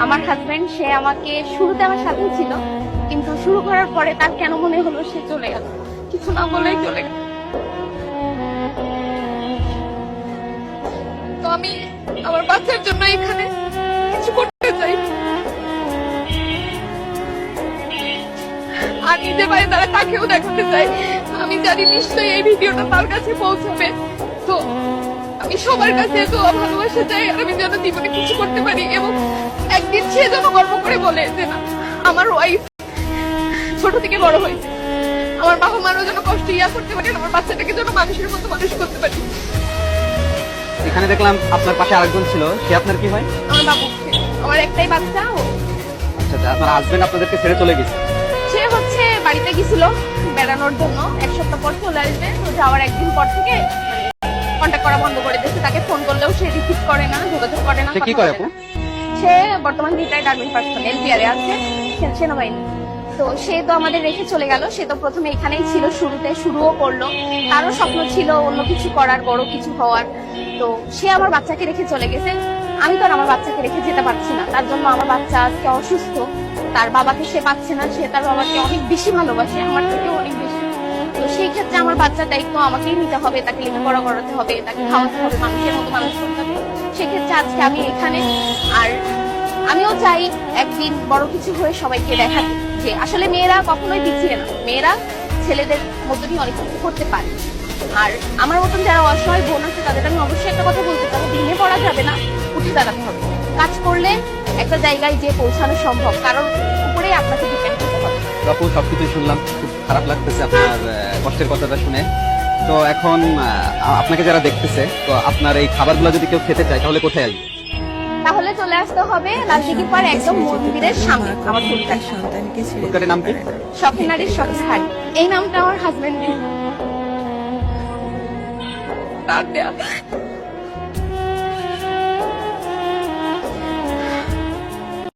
আমার হাজবেন্ড সে আমাকে শুরুতে আমার সাথে ছিল, কিন্তু শুরু করার পরে তার কেন মনে হলো সে চলে গেল, কিছু না বলেই চলে গেল। তো আমি আমার বাচ্চার জন্য এখানে কিছু করতে চাই, আর নিজের বাড়ি তারা তাকেও দেখাতে চাই। আমি জানি নিশ্চয়ই এই ভিডিওটা তার কাছে পৌঁছাবে, তো আমি সবার কাছে দোয়া ভালোবাসা চাই, আর আমি যেন জীবনে কিছু করতে পারি, এবং একদিন সে যেন গর্ব করে বলে যে না, আমার ওয়াইফ ছোট থেকে বড় হয়েছে, আমার বাবা মারও যেন কষ্ট করতে পারি, আমার বাচ্চাটাকে যেন মানুষের মতো মানুষ করতে পারি। এখানে দেখলাম আপনার পাশে আরেকজন ছিল, সে আপনার কি হয়? আমার বাবু, আমার একটাই বাচ্চা। ও আচ্ছা, আপনার হাজবেন্ড আপনাদেরকে ছেড়ে চলে গেছে? সে হচ্ছে বাড়িতে গেছিল বেড়ানোর জন্য, এক সপ্তাহ পর চলে আসবে। তো যাওয়ার একদিন পর থেকে কন্ট্যাক্ট করা বন্ধ করে দিয়েছে। তাকে ফোন করলেও সে রিসিভ করে না, যোগাযোগ করে না। সে কি করে আপু? সে বর্তমান রিটায়ার্ড আর্মি পার্সন, এলপিআর এ আছে, সেনাবাহিনী। তো সে তো আমাদের রেখে চলে গেল। সে তো প্রথমে এখানেই ছিল, শুরুও করলো। তারও স্বপ্ন ছিল অন্য কিছু করার, বড় কিছু হওয়ার। তো সে আমার বাচ্চাকে রেখে চলে গেছে। আমি তো আর আমার বাচ্চাকে রেখে যেতে পারছি না, তার জন্য আমার বাচ্চা আজকে অসুস্থ। তার বাবাকে সে পাচ্ছে না, সে তার বাবাকে অনেক বেশি ভালোবাসে, আমার থেকেও অনেক বেশি। তো সেই ক্ষেত্রে আমার বাচ্চার দায়িত্ব আমাকেই নিতে হবে, তাকে লেখাপড়া করাতে হবে, তাকে খাওয়াতে হবে, মানুষের মতো মানুষ করতে হবে। সেক্ষেত্রে আজকে আমি এখানে, আর আমিও চাই একদিন বড় কিছু হয়ে সবাইকে দেখাতে যে আসলে মেয়েরা কখনোই পিছিয়ে না, মেয়েরা ছেলেদের মতনই অনেক কিছু করতে পারে। আর আমার মতন যারা অসহায় বোন আছে তাদের আমি অবশ্যই একটা কথা বলতে চাবো, ভেঙে পড়া যাবে না, উঠে দাঁড়াতে হবে। কাজ করলে একটা জায়গায় যে পৌঁছানো সম্ভব, কারণ উপরেই আপনাকে ডিপেন্ড করতে হবে। আপু সবকিছু শুনলাম, খুব খারাপ লাগতেছে আপনার কষ্টের কথাটা শুনে। তো এখন আপনাকে যারা দেখতেছে, তো আপনার এই খাবারগুলো যদি কেউ খেতে চায় তাহলে কোথায় আসবে? তাহলে চলে আসতে হবে লালদিঘির পাড়ে একদম মন্দিরের সামনে আমার সন্তানকে ছেড়ে ফুটকাটের নাম কি? শখের নারীর শখের হাড়ি। এই নামটা আমার হাজবেন্ড তার দেয়া।